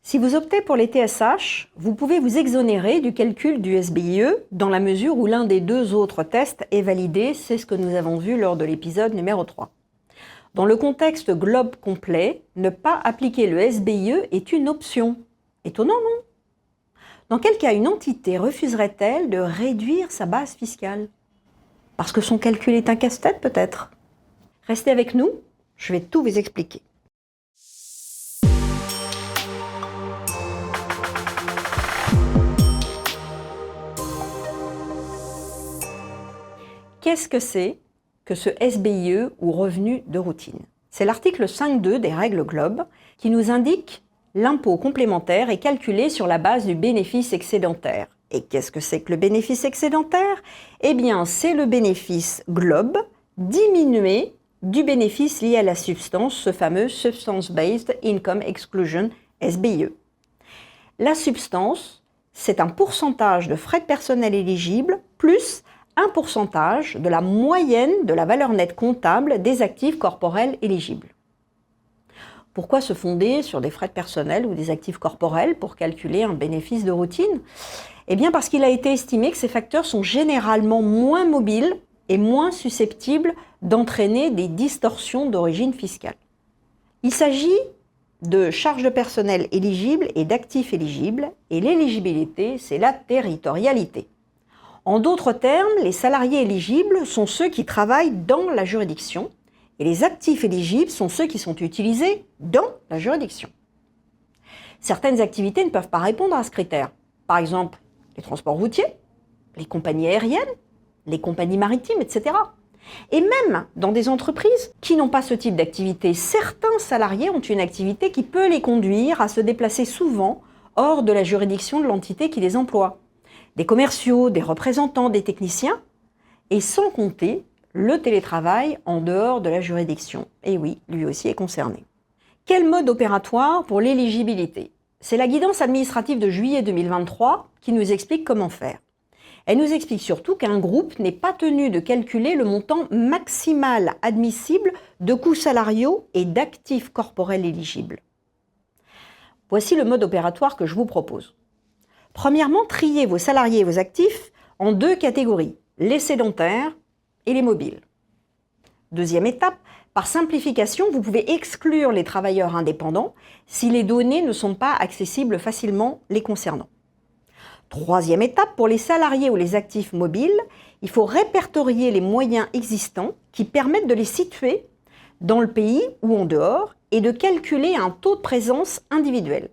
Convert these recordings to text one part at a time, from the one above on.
Si vous optez pour les TSH, vous pouvez vous exonérer du calcul du SBIE dans la mesure où l'un des deux autres tests est validé, c'est ce que nous avons vu lors de l'épisode numéro 3. Dans le contexte globe complet, ne pas appliquer le SBIE est une option. Étonnant, non? Dans quel cas une entité refuserait-elle de réduire sa base fiscale? Parce que son calcul est un casse-tête peut-être? Restez avec nous, je vais tout vous expliquer. Qu'est-ce que c'est que ce SBIE ou revenu de routine? C'est l'article 5.2 des règles Globe qui nous indique l'impôt complémentaire est calculé sur la base du bénéfice excédentaire. Et qu'est-ce que c'est que le bénéfice excédentaire? Eh bien, c'est le bénéfice Globe diminué du bénéfice lié à la substance, ce fameux Substance-Based Income Exclusion, SBIE. La substance, c'est un pourcentage de frais de personnel éligibles plus un pourcentage de la moyenne de la valeur nette comptable des actifs corporels éligibles. Pourquoi se fonder sur des frais de personnel ou des actifs corporels pour calculer un bénéfice de routine? Eh bien parce qu'il a été estimé que ces facteurs sont généralement moins mobiles et moins susceptibles d'entraîner des distorsions d'origine fiscale. Il s'agit de charges de personnel éligibles et d'actifs éligibles, et l'éligibilité, c'est la territorialité. En d'autres termes, les salariés éligibles sont ceux qui travaillent dans la juridiction et les actifs éligibles sont ceux qui sont utilisés dans la juridiction. Certaines activités ne peuvent pas répondre à ce critère. Par exemple, les transports routiers, les compagnies aériennes, les compagnies maritimes, etc. Et même dans des entreprises qui n'ont pas ce type d'activité, certains salariés ont une activité qui peut les conduire à se déplacer souvent hors de la juridiction de l'entité qui les emploie. Des commerciaux, des représentants, des techniciens, et sans compter le télétravail en dehors de la juridiction. Et oui, lui aussi est concerné. Quel mode opératoire pour l'éligibilité? C'est la guidance administrative de juillet 2023 qui nous explique comment faire. Elle nous explique surtout qu'un groupe n'est pas tenu de calculer le montant maximal admissible de coûts salariaux et d'actifs corporels éligibles. Voici le mode opératoire que je vous propose. Premièrement, triez vos salariés et vos actifs en deux catégories, les sédentaires et les mobiles. Deuxième étape, par simplification, vous pouvez exclure les travailleurs indépendants si les données ne sont pas accessibles facilement les concernant. Troisième étape, pour les salariés ou les actifs mobiles, il faut répertorier les moyens existants qui permettent de les situer dans le pays ou en dehors et de calculer un taux de présence individuel.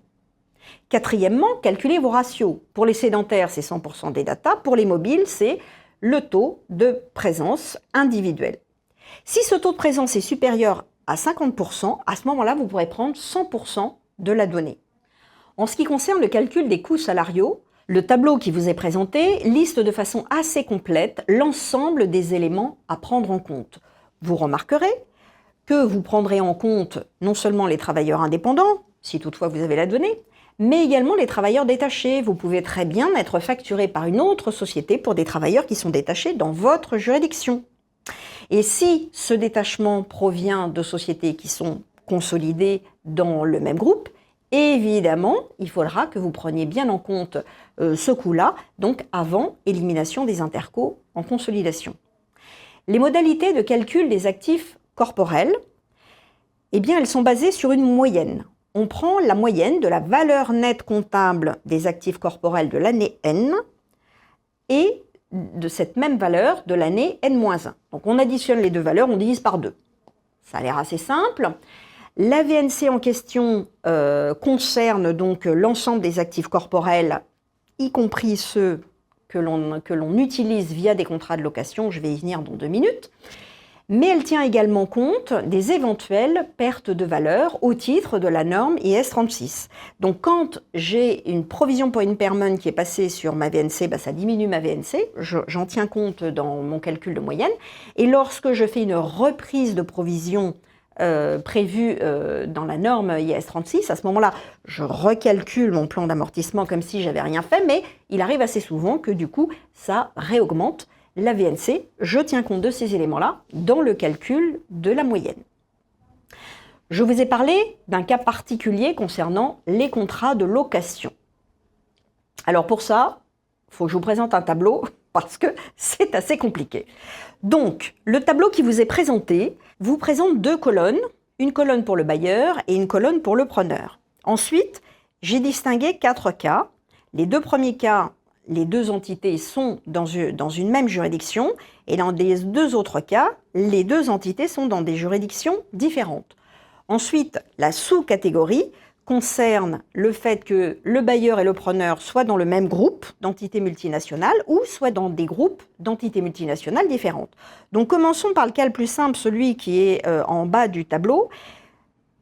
Quatrièmement, calculez vos ratios. Pour les sédentaires, c'est 100% des data. Pour les mobiles, c'est le taux de présence individuelle. Si ce taux de présence est supérieur à 50%, à ce moment-là, vous pourrez prendre 100% de la donnée. En ce qui concerne le calcul des coûts salariaux, le tableau qui vous est présenté liste de façon assez complète l'ensemble des éléments à prendre en compte. Vous remarquerez que vous prendrez en compte non seulement les travailleurs indépendants, si toutefois vous avez la donnée, mais également les travailleurs détachés. Vous pouvez très bien être facturé par une autre société pour des travailleurs qui sont détachés dans votre juridiction. Et si ce détachement provient de sociétés qui sont consolidées dans le même groupe, évidemment, il faudra que vous preniez bien en compte ce coût-là, donc avant élimination des intercos en consolidation. Les modalités de calcul des actifs corporels, eh bien, elles sont basées sur une moyenne. On prend la moyenne de la valeur nette comptable des actifs corporels de l'année N et de cette même valeur de l'année N-1. Donc on additionne les deux valeurs, on divise par 2. Ça a l'air assez simple. La VNC en question concerne donc l'ensemble des actifs corporels, y compris ceux que l'on utilise via des contrats de location. Je vais y venir dans 2 minutes. Mais elle tient également compte des éventuelles pertes de valeur au titre de la norme IS 36. Donc quand j'ai une provision pour impairment qui est passée sur ma VNC, ça diminue ma VNC, j'en tiens compte dans mon calcul de moyenne. Et lorsque je fais une reprise de provision prévue dans la norme IS 36, à ce moment-là, je recalcule mon plan d'amortissement comme si j'avais rien fait, mais il arrive assez souvent que du coup, ça réaugmente la VNC, je tiens compte de ces éléments-là dans le calcul de la moyenne. Je vous ai parlé d'un cas particulier concernant les contrats de location. Alors pour ça, il faut que je vous présente un tableau parce que c'est assez compliqué. Donc, le tableau qui vous est présenté vous présente deux colonnes, une colonne pour le bailleur et une colonne pour le preneur. Ensuite, j'ai distingué 4 cas. Les deux premiers cas, les deux entités sont dans une même juridiction, et dans les deux autres cas, les deux entités sont dans des juridictions différentes. Ensuite, la sous-catégorie concerne le fait que le bailleur et le preneur soient dans le même groupe d'entités multinationales ou soient dans des groupes d'entités multinationales différentes. Donc commençons par le cas le plus simple, celui qui est en bas du tableau.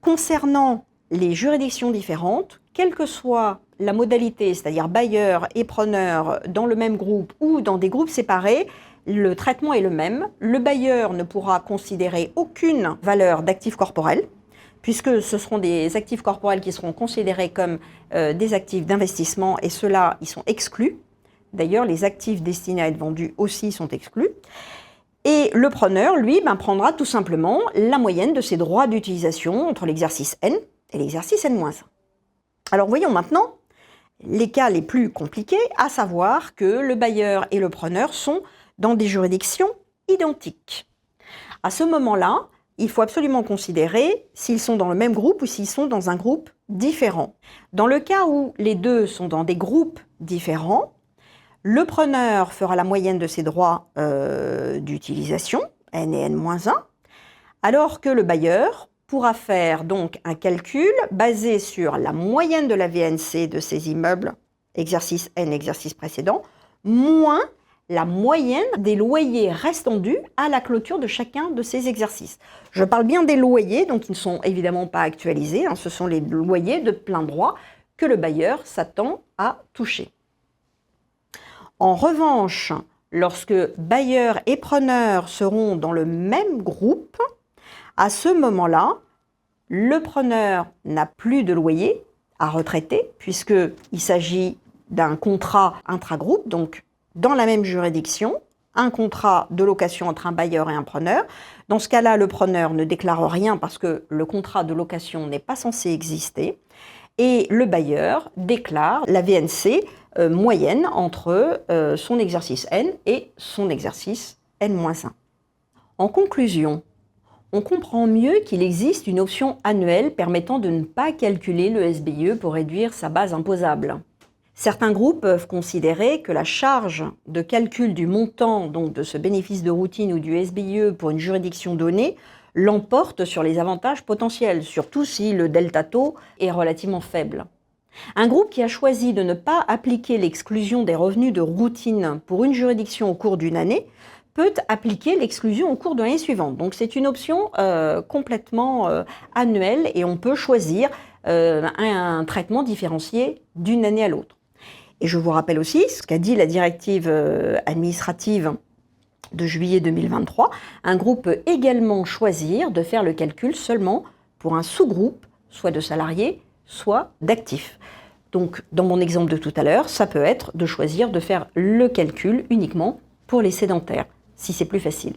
Concernant les juridictions différentes, quelle que soit la modalité, c'est-à-dire bailleur et preneur dans le même groupe ou dans des groupes séparés, le traitement est le même. Le bailleur ne pourra considérer aucune valeur d'actif corporel, puisque ce seront des actifs corporels qui seront considérés comme des actifs d'investissement, et ceux-là, ils sont exclus. D'ailleurs, les actifs destinés à être vendus aussi sont exclus. Et le preneur, lui, prendra tout simplement la moyenne de ses droits d'utilisation entre l'exercice N et l'exercice N-1. Alors voyons maintenant les cas les plus compliqués, à savoir que le bailleur et le preneur sont dans des juridictions identiques. À ce moment-là, il faut absolument considérer s'ils sont dans le même groupe ou s'ils sont dans un groupe différent. Dans le cas où les deux sont dans des groupes différents, le preneur fera la moyenne de ses droits d'utilisation, N et N-1, alors que le bailleur pourra faire donc un calcul basé sur la moyenne de la VNC de ses immeubles, exercice N, exercice précédent, moins la moyenne des loyers restants dus à la clôture de chacun de ces exercices. Je parle bien des loyers, donc ils ne sont évidemment pas actualisés, ce sont les loyers de plein droit que le bailleur s'attend à toucher. En revanche, lorsque bailleur et preneur seront dans le même groupe, à ce moment-là, le preneur n'a plus de loyer à retraiter, puisqu'il s'agit d'un contrat intragroupe, donc dans la même juridiction, un contrat de location entre un bailleur et un preneur. Dans ce cas-là, le preneur ne déclare rien parce que le contrat de location n'est pas censé exister, et le bailleur déclare la VNC moyenne entre son exercice N et son exercice N-1. En conclusion, on comprend mieux qu'il existe une option annuelle permettant de ne pas calculer le SBIE pour réduire sa base imposable. Certains groupes peuvent considérer que la charge de calcul du montant donc de ce bénéfice de routine ou du SBIE pour une juridiction donnée l'emporte sur les avantages potentiels, surtout si le delta taux est relativement faible. Un groupe qui a choisi de ne pas appliquer l'exclusion des revenus de routine pour une juridiction au cours d'une année peut appliquer l'exclusion au cours de l'année suivante. Donc c'est une option complètement annuelle et on peut choisir un traitement différencié d'une année à l'autre. Et je vous rappelle aussi ce qu'a dit la directive administrative de juillet 2023, un groupe peut également choisir de faire le calcul seulement pour un sous-groupe, soit de salariés, soit d'actifs. Donc dans mon exemple de tout à l'heure, ça peut être de choisir de faire le calcul uniquement pour les sédentaires, si c'est plus facile.